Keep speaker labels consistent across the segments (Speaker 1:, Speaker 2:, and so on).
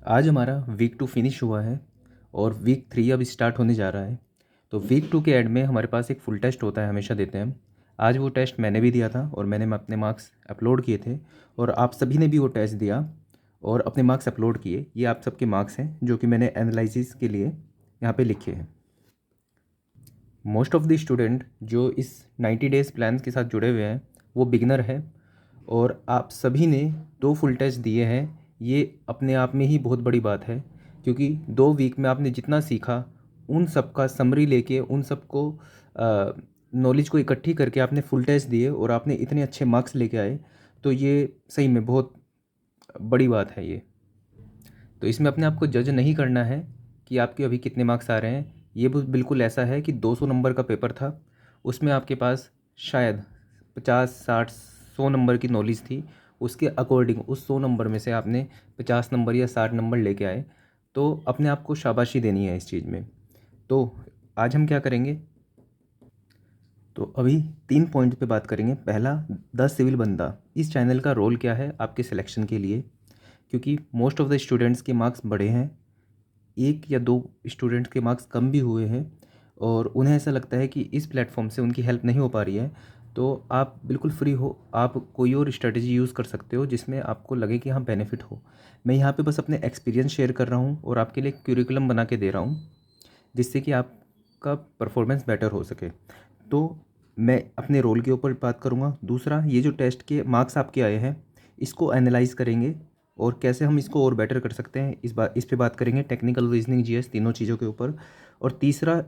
Speaker 1: आज हमारा week 2 finish हुआ है और वीक 3 अब स्टार्ट होने जा रहा है। तो वीक 2 के एंड में हमारे पास एक फुल टेस्ट होता है, हमेशा देते हैं हम। आज वो टेस्ट मैंने भी दिया था और मैंने अपने मार्क्स अपलोड किए थे और आप सभी ने भी वो टेस्ट दिया और अपने मार्क्स अपलोड किए। ये आप सबके मार्क्स हैं जो कि मैंने एनालिसिस के लिए यहाँ पे लिखे हैं। मोस्ट ऑफ द स्टूडेंट जो इस 90 डेज़ प्लान के साथ जुड़े हुए हैं वो बिगनर है और आप सभी ने 2 फुल टेस्ट दिए हैं। ये अपने आप में ही बहुत बड़ी बात है, क्योंकि 2 वीक में आपने जितना सीखा उन सब का समरी लेके उन सबको नॉलेज को इकट्ठी करके आपने फुल टेस्ट दिए और आपने इतने अच्छे मार्क्स लेके आए। तो ये सही में बहुत बड़ी बात है ये। तो इसमें अपने आप को जज नहीं करना है कि आपके अभी कितने मार्क्स आ रहे हैं। ये बिल्कुल ऐसा है कि 200 नंबर का पेपर था, उसमें आपके पास शायद 50 60 100 नंबर की नॉलेज थी। उसके अकॉर्डिंग उस 100 नंबर में से आपने 50 नंबर या 60 नंबर लेके आए, तो अपने आप को शाबाशी देनी है इस चीज़ में। तो आज हम क्या करेंगे, तो अभी 3 पॉइंट पे बात करेंगे। पहला, द सिविल बंदा इस चैनल का रोल क्या है आपके सिलेक्शन के लिए, क्योंकि मोस्ट ऑफ द स्टूडेंट्स के मार्क्स बढ़े हैं, 1 या 2 स्टूडेंट्स के मार्क्स कम भी हुए हैं और उन्हें ऐसा लगता है कि इस प्लेटफॉर्म से उनकी हेल्प नहीं हो पा रही है। तो आप बिल्कुल फ्री हो, आप कोई और स्ट्रेटजी यूज़ कर सकते हो जिसमें आपको लगे कि हाँ बेनिफिट हो। मैं यहाँ पे बस अपने एक्सपीरियंस शेयर कर रहा हूँ और आपके लिए क्यूरिकुलम बना के दे रहा हूँ जिससे कि आपका परफॉर्मेंस बेटर हो सके। तो मैं अपने रोल के ऊपर बात करूँगा। दूसरा, ये जो टेस्ट के मार्क्स आपके आए हैं इसको एनालाइज करेंगे और कैसे हम इसको और बेटर कर सकते हैं, इस पे बात करेंगे। टेक्निकल, रीजनिंग, जीएस, तीनों चीज़ों के ऊपर। और तीसरा,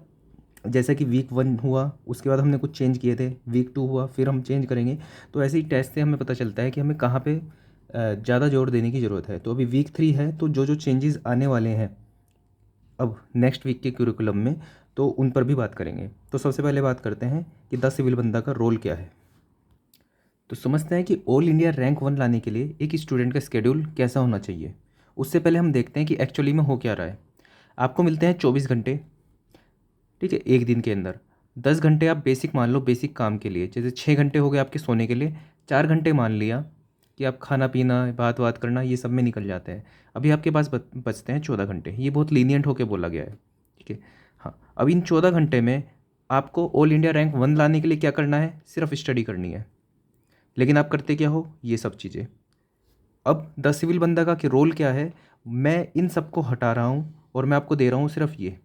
Speaker 1: जैसा कि वीक 1 हुआ उसके बाद हमने कुछ चेंज किए थे, वीक 2 हुआ फिर हम चेंज करेंगे। तो ऐसे ही टेस्ट से हमें पता चलता है कि हमें कहाँ पे ज़्यादा जोर देने की ज़रूरत है। तो अभी वीक 3 है, तो जो जो चेंजेस आने वाले हैं अब नेक्स्ट वीक के करिकुलम में, तो उन पर भी बात करेंगे। तो सबसे पहले बात करते हैं कि 10 सिविल बंदा का रोल क्या है। तो समझते हैं कि ऑल इंडिया रैंक 1 लाने के लिए एक स्टूडेंट का स्केड्यूल कैसा होना चाहिए। उससे पहले हम देखते हैं कि एक्चुअली में हो क्या रहा है। आपको मिलते हैं 24 घंटे, ठीक है, एक दिन के अंदर 10 घंटे आप बेसिक मान लो, बेसिक काम के लिए। जैसे 6 घंटे हो गए आपके सोने के लिए, 4 घंटे मान लिया कि आप खाना पीना, बात बात करना, ये सब में निकल जाते हैं। अभी आपके पास बचते हैं 14 घंटे। ये बहुत लीनियंट होकर बोला गया है, ठीक है। हाँ, अब इन 14 घंटे में आपको ऑल इंडिया रैंक 1 लाने के लिए क्या करना है, सिर्फ स्टडी करनी है। लेकिन आप करते क्या हो, ये सब चीज़ें। अब द सिविल बंदा का कि रोल क्या है, मैं इन सबको हटा रहा हूँ और मैं आपको दे रहा हूँ सिर्फ ये,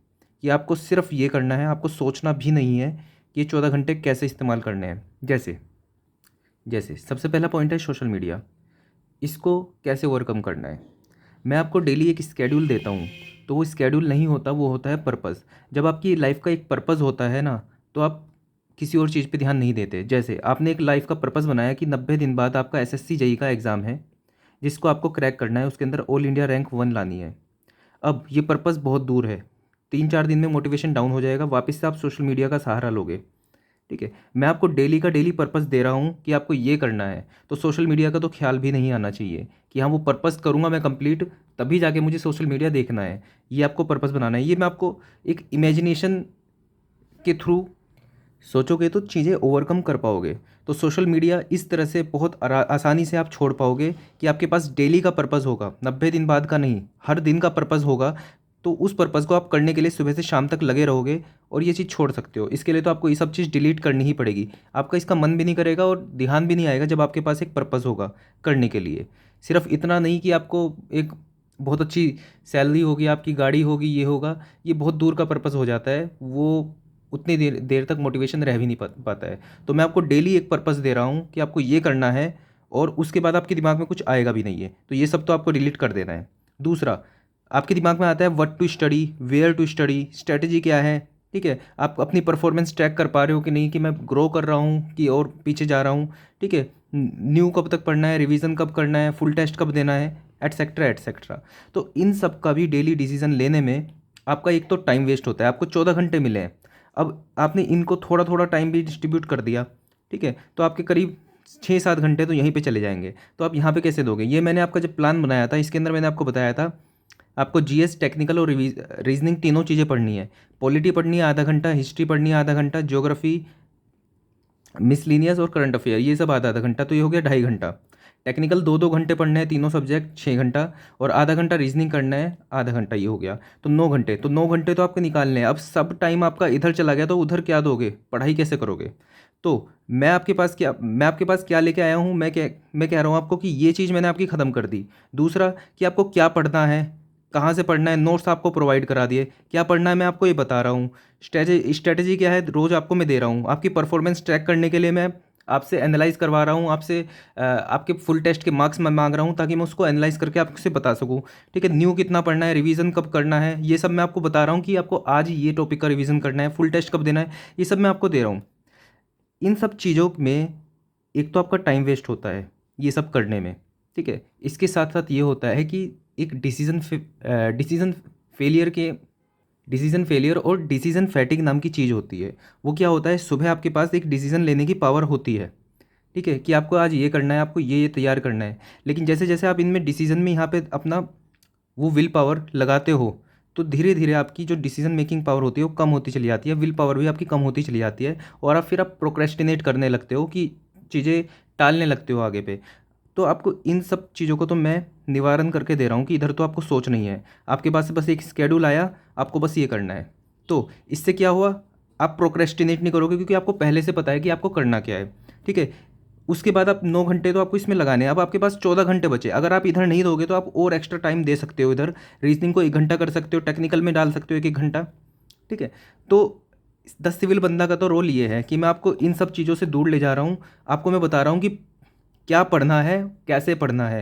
Speaker 1: कि आपको सिर्फ ये करना है। आपको सोचना भी नहीं है कि ये 14 घंटे कैसे इस्तेमाल करने हैं। जैसे जैसे सबसे पहला पॉइंट है सोशल मीडिया, इसको कैसे ओवरकम करना है। मैं आपको डेली एक स्केड्यूल देता हूँ, तो वो स्केड्यूल नहीं होता, वो होता है पर्पज़। जब आपकी लाइफ का एक पर्पज़ होता है ना, तो आप किसी और चीज़ पे ध्यान नहीं देते। जैसे आपने एक लाइफ का पर्पज़ बनाया कि 90 दिन बाद आपका एसएससी जेईई का एग्ज़ाम है जिसको आपको क्रैक करना है, उसके अंदर ऑल इंडिया रैंक 1 लानी है। अब ये पर्पज़ बहुत दूर है, 3 4 दिन में मोटिवेशन डाउन हो जाएगा, वापस से आप सोशल मीडिया का सहारा लोगे, ठीक है। मैं आपको डेली का डेली पर्पस दे रहा हूँ कि आपको ये करना है, तो सोशल मीडिया का तो ख्याल भी नहीं आना चाहिए कि हाँ वो पर्पस करूँगा मैं कंप्लीट, तभी जाके मुझे सोशल मीडिया देखना है। ये आपको पर्पस बनाना है। ये मैं आपको एक इमेजिनेशन के थ्रू सोचोगे तो चीज़ें ओवरकम कर पाओगे। तो सोशल मीडिया इस तरह से बहुत आसानी से आप छोड़ पाओगे कि आपके पास डेली का पर्पस होगा, 90 दिन बाद का नहीं, हर दिन का पर्पस होगा। तो उस पर्पस को आप करने के लिए सुबह से शाम तक लगे रहोगे और ये चीज़ छोड़ सकते हो। इसके लिए तो आपको ये सब चीज़ डिलीट करनी ही पड़ेगी। आपका इसका मन भी नहीं करेगा और ध्यान भी नहीं आएगा जब आपके पास एक पर्पस होगा करने के लिए। सिर्फ इतना नहीं कि आपको एक बहुत अच्छी सैलरी होगी, आपकी गाड़ी होगी, ये होगा, ये बहुत दूर का पर्पस हो जाता है। वो उतनी देर देर तक मोटिवेशन रह भी नहीं पाता है। तो मैं आपको डेली एक पर्पस दे रहा हूँ कि आपको ये करना है और उसके बाद आपके दिमाग में कुछ आएगा भी नहीं है, तो ये सब तो आपको डिलीट कर देना है। दूसरा, आपके दिमाग में आता है what to study, where to study, strategy क्या है, ठीक है। आप अपनी परफॉर्मेंस ट्रैक कर पा रहे हो कि नहीं, कि मैं ग्रो कर रहा हूँ कि और पीछे जा रहा हूँ, ठीक है। न्यू कब तक पढ़ना है, रिवीजन कब करना है, फुल टेस्ट कब देना है, एटसेट्रा एटसेट्रा। तो इन सब का भी डेली डिसीजन लेने में आपका एक तो टाइम वेस्ट होता है। आपको 14 घंटे मिले हैं, अब आपने इनको थोड़ा थोड़ा टाइम भी डिस्ट्रीब्यूट कर दिया, ठीक है, तो आपके करीब 6 7 घंटे तो यहीं पे चले जाएंगे। तो आप यहाँ पे कैसे दोगे। ये मैंने आपका जब प्लान बनाया था, इसके अंदर मैंने आपको बताया था आपको जीएस, टेक्निकल और रीजनिंग तीनों चीज़ें पढ़नी है। पॉलिटी पढ़नी है आधा घंटा, हिस्ट्री पढ़नी है आधा घंटा, ज्योग्राफी, मिसलीनियस और करंट अफेयर ये सब आधा आधा घंटा, तो ये हो गया 2.5 घंटा, टेक्निकल 2-2 घंटे पढ़ना है, तीनों सब्जेक्ट 6 घंटा, और आधा घंटा रीजनिंग करना है, आधा घंटा ये हो गया, तो 9 घंटे। तो 9 घंटे तो आपके निकालने हैं। अब सब टाइम आपका इधर चला गया तो उधर क्या दोगे, पढ़ाई कैसे करोगे? तो मैं आपके पास क्या लेके आया हूँ, मैं कह रहा हूँ आपको कि ये चीज़ मैंने आपकी ख़त्म कर दी। दूसरा कि आपको क्या पढ़ना है, कहाँ से पढ़ना है, नोट्स आपको प्रोवाइड करा दिए। क्या पढ़ना है मैं आपको ये बता रहा हूँ। स्ट्रेटेजी क्या है रोज़ आपको मैं दे रहा हूँ। आपकी परफॉर्मेंस ट्रैक करने के लिए मैं आपसे एनालाइज करवा रहा हूँ, आपसे आपके फुल टेस्ट के मार्क्स मैं मांग रहा हूँ, ताकि मैं उसको एनालाइज करके आपसे बता सकूँ। ठीक है, न्यू कितना पढ़ना है, रिवीजन कब करना है, ये सब मैं आपको बता रहा हूँ कि आपको आज ये टॉपिक का रिवीजन करना है, फुल टेस्ट कब देना है, ये सब मैं आपको दे रहा हूँ। इन सब चीज़ों में एक तो आपका टाइम वेस्ट होता है ये सब करने में। ठीक है, इसके साथ साथ ये होता है कि एक डिसीजन फेलियर के डिसीजन फेलियर और डिसीजन फैटिग नाम की चीज़ होती है। वो क्या होता है, सुबह आपके पास एक डिसीजन लेने की पावर होती है। ठीक है, कि आपको आज ये करना है, आपको ये तैयार करना है, लेकिन जैसे जैसे आप इनमें डिसीजन में यहाँ पे अपना वो विल पावर लगाते हो, तो धीरे धीरे आपकी जो डिसीजन मेकिंग पावर होती है वो कम होती चली जाती है, विल पावर भी आपकी कम होती चली जाती है, और आप प्रोक्रेस्टिनेट करने लगते हो कि चीज़ें टालने लगते हो आगे पे। तो आपको इन सब चीज़ों को तो मैं निवारण करके दे रहा हूँ कि इधर तो आपको सोच नहीं है, आपके पास से बस एक स्केड्यूल आया, आपको बस ये करना है। तो इससे क्या हुआ, आप प्रोक्रेस्टिनेट नहीं करोगे, क्योंकि आपको पहले से पता है कि आपको करना क्या है। ठीक है, उसके बाद आप 9 घंटे तो आपको इसमें लगाने हैं। अब आपके पास 14 घंटे बचे। अगर आप इधर नहीं दोगे तो आप और एक्स्ट्रा टाइम दे सकते हो, इधर रीजनिंग को 1 घंटा कर सकते हो, टेक्निकल में डाल सकते हो 1-1 घंटा। ठीक है, तो 10 सिविल बंदा का तो रोल ये है कि मैं आपको इन सब चीज़ों से दूर ले जा रहा हूँ। आपको मैं बता रहा हूँ कि क्या पढ़ना है, कैसे पढ़ना है,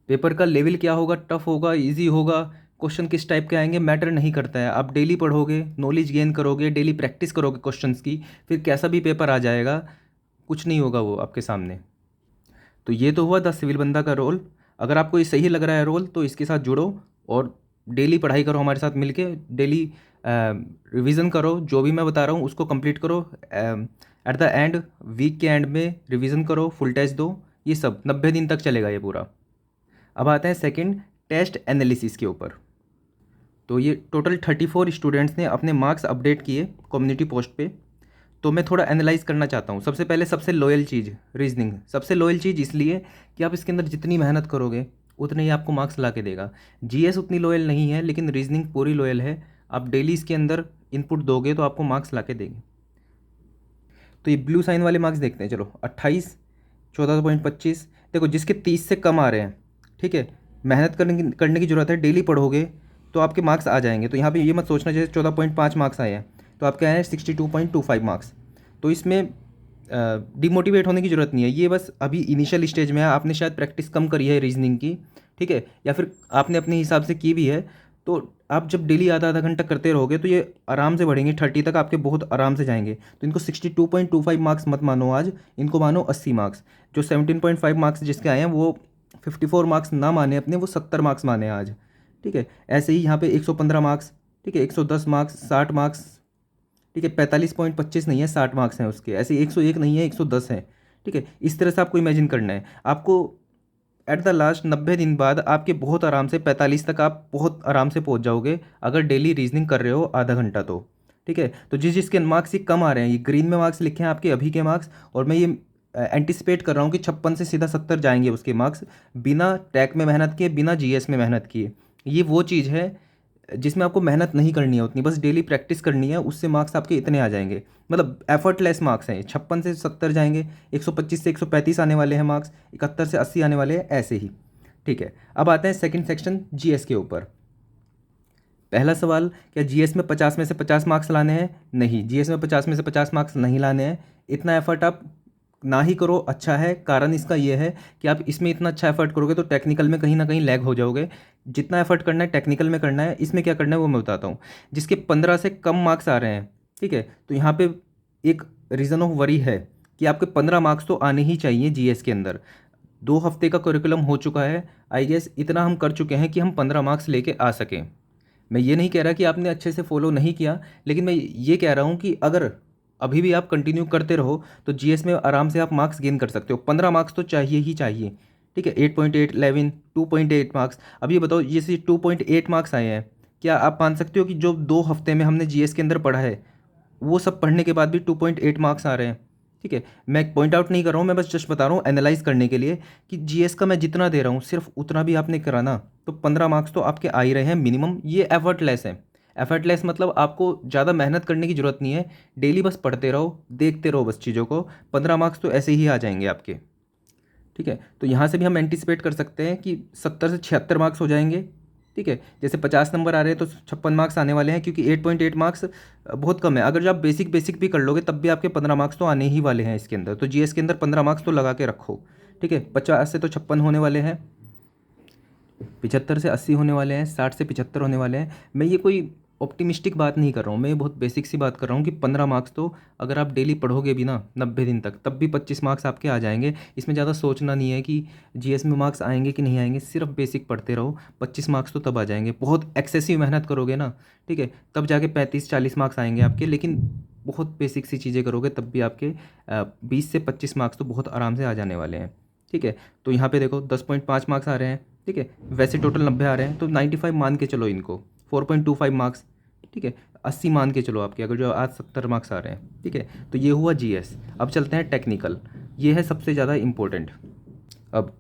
Speaker 1: पेपर का लेवल क्या होगा, टफ होगा, इजी होगा, क्वेश्चन किस टाइप के आएंगे, मैटर नहीं करता है। आप डेली पढ़ोगे, नॉलेज गेन करोगे, डेली प्रैक्टिस करोगे क्वेश्चंस की, फिर कैसा भी पेपर आ जाएगा, कुछ नहीं होगा वो आपके सामने। तो ये तो हुआ 10 सिविल बंदा का रोल। अगर आपको ये सही लग रहा है रोल, तो इसके साथ जुड़ो और डेली पढ़ाई करो हमारे साथ मिलके, डेली रिवीजन करो, जो भी मैं बता रहा हूँ उसको कंप्लीट करो। एट द एंड, वीक के एंड में रिवीजन करो, फुल टेस्ट दो। ये सब 90 दिन तक चलेगा ये पूरा। अब आते हैं सेकंड, टेस्ट एनालिसिस के ऊपर। तो ये टोटल 34 स्टूडेंट्स ने अपने मार्क्स अपडेट किए कम्युनिटी पोस्ट पे। तो मैं थोड़ा एनालाइज करना चाहता हूँ। सबसे पहले सबसे लॉयल चीज़ रीजनिंग, सबसे लॉयल चीज़ इसलिए कि आप इसके अंदर जितनी मेहनत करोगे उतने ही आपको मार्क्स ला के देगा। जीएस उतनी लॉयल नहीं है, लेकिन रीजनिंग पूरी लॉयल है। आप डेली इसके अंदर इनपुट दोगे तो आपको मार्क्स ला के देंगे। तो ये ब्लू साइन वाले मार्क्स देखते हैं। चलो 28, 14.25। देखो जिसके 30 से कम आ रहे हैं, ठीक है, मेहनत करने की ज़रूरत है, डेली पढ़ोगे तो आपके मार्क्स आ जाएंगे। तो यहाँ पे ये मत सोचना जैसे 14.5 मार्क्स आए हैं तो आपके आए हैं 62.25 मार्क्स। तो इसमें डिमोटिवेट होने की ज़रूरत नहीं है। ये बस अभी इनिशियल स्टेज में है, आपने शायद प्रैक्टिस कम करी है रीजनिंग की, ठीक है, या फिर आपने अपने हिसाब से की भी है। तो आप जब डेली आधा आधा घंटा करते रहोगे तो ये आराम से बढ़ेंगे, 30 तक आपके बहुत आराम से जाएंगे। तो इनको 62.25 मार्क्स मत मानो आज, इनको मानो 80 मार्क्स। जो 17.5 मार्क्स जिसके आए हैं वो 54 मार्क्स ना माने अपने, वो 70 मार्क्स माने आज। ठीक है, ऐसे ही यहाँ पे 115 मार्क्स, ठीक है, 110 मार्क्स, 60 मार्क्स, ठीक है, 45.25 नहीं है, 60 मार्क्स हैं उसके। ऐसे 101 नहीं है, 110 है। ठीक है, इस तरह से आपको इमेजिन करना है। आपको एट द लास्ट 90 दिन बाद आपके बहुत आराम से 45 तक आप बहुत आराम से पहुंच जाओगे, अगर डेली रीजनिंग कर रहे हो आधा घंटा तो। ठीक है, तो जिसके मार्क्स ही कम आ रहे हैं, ये ग्रीन में मार्क्स लिखे हैं आपके अभी के मार्क्स, और मैं ये एंटिसिपेट कर रहा हूँ कि 56 से सीधा 70 जाएंगे उसके मार्क्स, बिना टैक में मेहनत किए, बिना जीएस में मेहनत किए। ये वो चीज़ है जिसमें आपको मेहनत नहीं करनी है उतनी, बस डेली प्रैक्टिस करनी है, उससे मार्क्स आपके इतने आ जाएंगे। मतलब एफर्टलेस मार्क्स हैं, 56 से 70 जाएंगे, 125 से 135 आने वाले हैं मार्क्स, 71 से 80 आने वाले हैं, ऐसे ही। ठीक है, अब आते हैं सेकंड सेक्शन जीएस के ऊपर। पहला सवाल, क्या जीएस में 50 में से 50 मार्क्स लाने हैं? नहीं, जीएस में 50 में से 50 मार्क्स नहीं लाने हैं। इतना एफर्ट आप ना ही करो, अच्छा है। कारण इसका ये है कि आप इसमें इतना अच्छा एफर्ट करोगे तो टेक्निकल में कहीं ना कहीं लैग हो जाओगे। जितना एफर्ट करना है टेक्निकल में करना है, इसमें क्या करना है वो मैं बताता हूँ। जिसके 15 से कम मार्क्स आ रहे हैं, ठीक है, तो यहाँ पे एक रीज़न ऑफ वरी है कि आपके 15 मार्क्स तो आने ही चाहिए जीएस के अंदर। 2 हफ्ते का करिकुलम हो चुका है, आई गेस इतना हम कर चुके हैं कि हम 15 मार्क्स लेके आ सकें। मैं ये नहीं कह रहा कि आपने अच्छे से फॉलो नहीं किया, लेकिन मैं ये कह रहा हूँ कि अगर अभी भी आप कंटिन्यू करते रहो तो जीएस में आराम से आप मार्क्स गेन कर सकते हो। 15 मार्क्स तो चाहिए ही चाहिए। ठीक है, 8.8, 11, 2.8 मार्क्स। अब ये बताओ, जैसे 2.8 मार्क्स आए हैं, क्या आप मान सकते हो कि जो 2 हफ्ते में हमने जीएस के अंदर पढ़ा है वो सब पढ़ने के बाद भी 2.8 मार्क्स आ रहे हैं? ठीक है, मैं पॉइंट आउट नहीं कर रहा हूँ, मैं बस जस्ट बता रहा हूँ एनालाइज करने के लिए कि जीएस का मैं जितना दे रहा हूँ सिर्फ उतना भी आपने कराना, तो 15 मार्क्स तो आपके आ ही रहे हैं मिनिमम। ये एफर्टलेस है। एफर्टलेस मतलब आपको ज़्यादा मेहनत करने की ज़रूरत नहीं है, डेली बस पढ़ते रहो, देखते रहो बस चीज़ों को, 15 मार्क्स तो ऐसे ही आ जाएंगे आपके। ठीक है, तो यहाँ से भी हम एंटिसिपेट कर सकते हैं कि 70 से 76 मार्क्स हो जाएंगे। ठीक है, जैसे 50 नंबर आ रहे हैं तो 56 मार्क्स आने वाले हैं, क्योंकि 8.8 मार्क्स बहुत कम है। अगर जो आप बेसिक बेसिक भी कर लोगे तब भी आपके 15 मार्क्स तो आने ही वाले हैं इसके अंदर, तो जीएस के अंदर 15 मार्क्स तो लगा के रखो। ठीक है, 50 से तो 56 होने वाले हैं, 75 से 80 होने वाले हैं, 60 से 75 होने वाले हैं। मैं ये कोई ऑप्टिमिस्टिक बात नहीं कर रहा हूँ, मैं ये बहुत बेसिक सी बात कर रहा हूँ कि 15 मार्क्स तो अगर आप डेली पढ़ोगे भी ना 90 दिन तक, तब भी 25 मार्क्स आपके आ जाएंगे। इसमें ज़्यादा सोचना नहीं है कि जीएस में मार्क्स आएंगे कि नहीं आएंगे, सिर्फ बेसिक पढ़ते रहो, 25 मार्क्स तो तब आ जाएंगे। बहुत एक्सेसिव मेहनत करोगे ना, ठीक है, तब जाके 35-40 मार्क्स आएंगे आपके, लेकिन बहुत बेसिक सी चीज़ें करोगे तब भी आपके 20 से 25 मार्क्स तो बहुत आराम से आ जाने वाले हैं। ठीक है, तो यहाँ पे देखो 10.5 मार्क्स आ रहे हैं। ठीक है, वैसे टोटल 90 आ रहे हैं, तो 95 मान के चलो इनको, 4.25 मार्क्स। ठीक है, 80 मान के चलो आपके, अगर जो आज 70 मार्क्स आ रहे हैं। ठीक है, तो ये हुआ जीएस। अब चलते हैं टेक्निकल, ये है सबसे ज़्यादा इम्पोर्टेंट। अब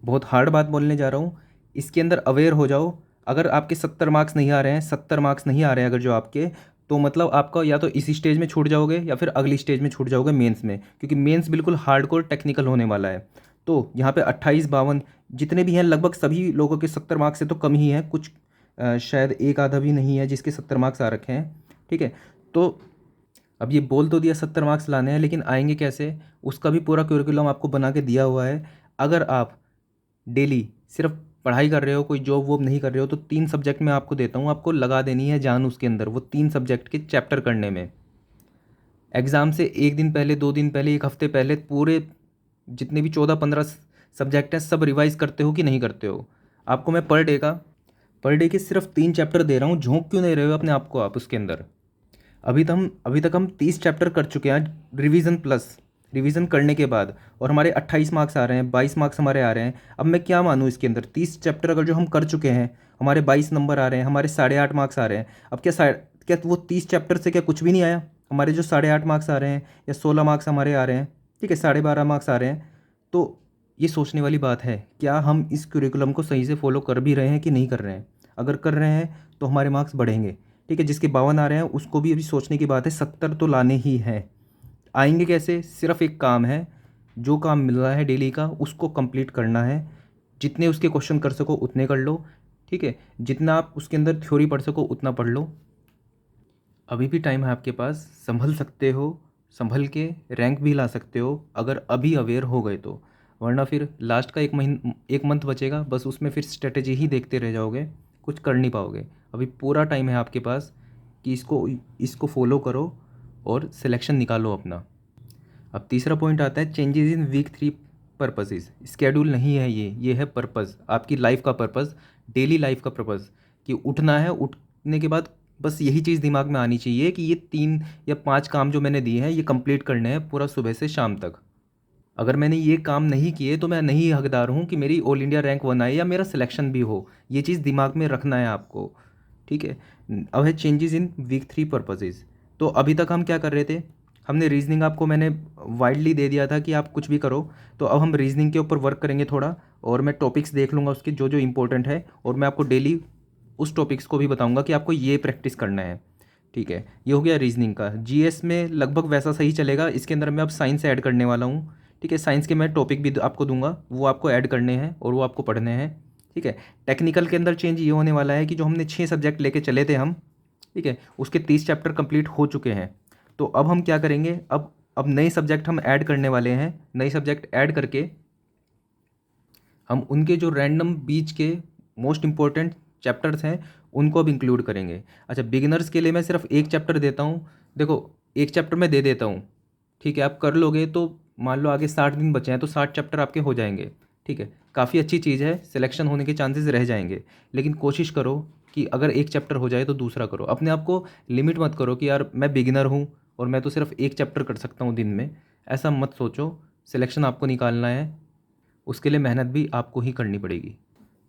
Speaker 1: बहुत हार्ड बात बोलने जा रहा हूँ, इसके अंदर अवेयर हो जाओ। अगर आपके 70 मार्क्स नहीं आ रहे हैं, 70 मार्क्स नहीं आ रहे हैं अगर जो आपके, तो मतलब आपका या तो इसी स्टेज में छूट जाओगे या फिर अगली स्टेज में छूट जाओगे मेंस में, क्योंकि मेंस बिल्कुल हार्डकोर टेक्निकल होने वाला है। तो यहाँ पे 28-52 जितने भी हैं लगभग सभी लोगों के 70 मार्क्स से तो कम ही हैं, कुछ शायद एक आधा भी नहीं है जिसके 70 मार्क्स आ रखे हैं। ठीक है, तो अब ये बोल तो दिया 70 मार्क्स लाने हैं, लेकिन आएंगे कैसे, उसका भी पूरा क्यूरिकुलम आपको बना के दिया हुआ है। अगर आप डेली सिर्फ पढ़ाई कर रहे हो, कोई जॉब वॉब नहीं कर रहे हो, तो 3 सब्जेक्ट मैं आपको देता हूँ, आपको लगा देनी है जान उसके अंदर, वो 3 सब्जेक्ट के चैप्टर करने में। एग्ज़ाम से एक दिन पहले, 2 दिन पहले, एक हफ्ते पहले पूरे जितने भी 14-15 सब्जेक्ट हैं सब रिवाइज करते हो कि नहीं करते हो। आपको मैं पर डे के सिर्फ 3 चैप्टर दे रहा हूँ, झोंक क्यों नहीं रहे हो अपने आप को आप उसके अंदर। अभी तक हम 30 चैप्टर कर चुके हैं रिवीजन प्लस, रिवीजन करने के बाद, और हमारे 28 मार्क्स आ रहे हैं, 22 मार्क्स हमारे आ रहे हैं। अब मैं क्या मानूँ इसके अंदर, 30 चैप्टर अगर जो हम कर चुके हैं, हमारे 22 नंबर आ रहे हैं, हमारे 8.5 मार्क्स आ रहे हैं। अब क्या वो 30 चैप्टर से क्या कुछ भी नहीं आया, हमारे जो 8.5 मार्क्स आ रहे हैं या 16 मार्क्स हमारे आ रहे हैं, ठीक है, 12.5 मार्क्स आ रहे हैं। तो ये सोचने वाली बात है, क्या हम इस करिकुलम को सही से फॉलो कर भी रहे हैं कि नहीं कर रहे हैं। अगर कर रहे हैं तो हमारे मार्क्स बढ़ेंगे। ठीक है, जिसके 52 आ रहे हैं उसको भी अभी सोचने की बात है, 70 तो लाने ही हैं। आएंगे कैसे, सिर्फ एक काम है, जो काम मिल रहा है डेली का उसको कंप्लीट करना है। जितने उसके क्वेश्चन कर सको उतने कर लो। ठीक है, जितना आप उसके अंदर थ्योरी पढ़ सको उतना पढ़ लो। अभी भी टाइम है आपके पास, संभल सकते हो, संभल के रैंक भी ला सकते हो अगर अभी अवेयर हो गए तो। वरना फिर लास्ट का 1 मंथ बचेगा, बस उसमें फिर स्ट्रेटेजी ही देखते रह जाओगे, कुछ कर नहीं पाओगे। अभी पूरा टाइम है आपके पास कि इसको इसको फॉलो करो और सिलेक्शन निकालो अपना। अब तीसरा पॉइंट आता है changes in week 3 purposes. Schedule नहीं है ये है पर्पज़, आपकी लाइफ का पर्पज़, डेली लाइफ का पर्पज़, कि उठना है, उठने के बाद बस यही चीज़ दिमाग में आनी चाहिए कि ये 3 या 5 काम जो मैंने दिए हैं ये कंप्लीट करने हैं पूरा सुबह से शाम तक। अगर मैंने ये काम नहीं किए तो मैं नहीं हकदार हूँ कि मेरी ऑल इंडिया रैंक 1 आए या मेरा सिलेक्शन भी हो। ये चीज़ दिमाग में रखना है आपको। ठीक है, अब है चेंजेस इन वीक 3 पर्पसेस। तो अभी तक हम क्या कर रहे थे, हमने रीजनिंग आपको मैंने वाइडली दे दिया था कि आप कुछ भी करो। तो अब हम रीजनिंग के ऊपर वर्क करेंगे थोड़ा, और मैं टॉपिक्स देख लूँगा उसके जो जो इंपॉर्टेंट है, और मैं आपको डेली उस टॉपिक्स को भी बताऊँगा कि आपको ये प्रैक्टिस करना है। ठीक है, ये हो गया रीजनिंग का। जीएस में लगभग वैसा सही चलेगा, इसके अंदर मैं अब साइंस ऐड करने वाला हूँ। ठीक है, साइंस के मैं टॉपिक भी आपको दूंगा, वो आपको ऐड करने हैं और वो आपको पढ़ने हैं। ठीक है, टेक्निकल के अंदर चेंज ये होने वाला है कि जो हमने 6 सब्जेक्ट लेके चले थे हम, ठीक है, उसके 30 चैप्टर कंप्लीट हो चुके हैं। तो अब हम क्या करेंगे, अब नए सब्जेक्ट हम ऐड करने वाले हैं। नए सब्जेक्ट ऐड करके हम उनके जो रैंडम बीच के मोस्ट इंपॉर्टेंट चैप्टर्स हैं उनको अब इंक्लूड करेंगे। अच्छा, बिगिनर्स के लिए मैं सिर्फ एक चैप्टर देता हूँ। देखो, एक चैप्टर मैं दे देता हूँ, ठीक है, आप कर लोगे तो मान लो आगे 60 दिन बचे हैं तो 60 चैप्टर आपके हो जाएंगे। ठीक है, काफ़ी अच्छी चीज़ है, सिलेक्शन होने के चांसेस रह जाएंगे, लेकिन कोशिश करो कि अगर एक चैप्टर हो जाए तो दूसरा करो। अपने आप को लिमिट मत करो कि यार मैं बिगिनर हूँ और मैं तो सिर्फ एक चैप्टर कर सकता हूँ दिन में, ऐसा मत सोचो। सिलेक्शन आपको निकालना है, उसके लिए मेहनत भी आपको ही करनी पड़ेगी।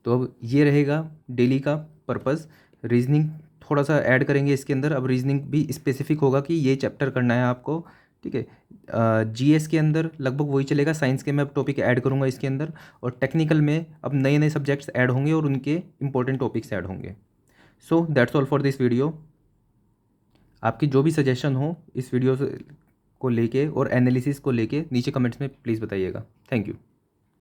Speaker 1: तो अब ये रहेगा डेली का पर्पस। रीजनिंग थोड़ा सा ऐड करेंगे इसके अंदर, अब रीजनिंग भी स्पेसिफिक होगा कि ये चैप्टर करना है आपको। ठीक है। जीएस के अंदर लगभग वही चलेगा, साइंस के मैं अब टॉपिक ऐड करूँगा इसके अंदर, और टेक्निकल में अब नए नए सब्जेक्ट्स ऐड होंगे और उनके इंपॉर्टेंट टॉपिक्स ऐड होंगे। So that's all for this video. आपकी जो भी सजेशन हो इस वीडियो को लेके और एनालिसिस को लेके नीचे कमेंट्स में प्लीज़ बताइएगा। Thank you.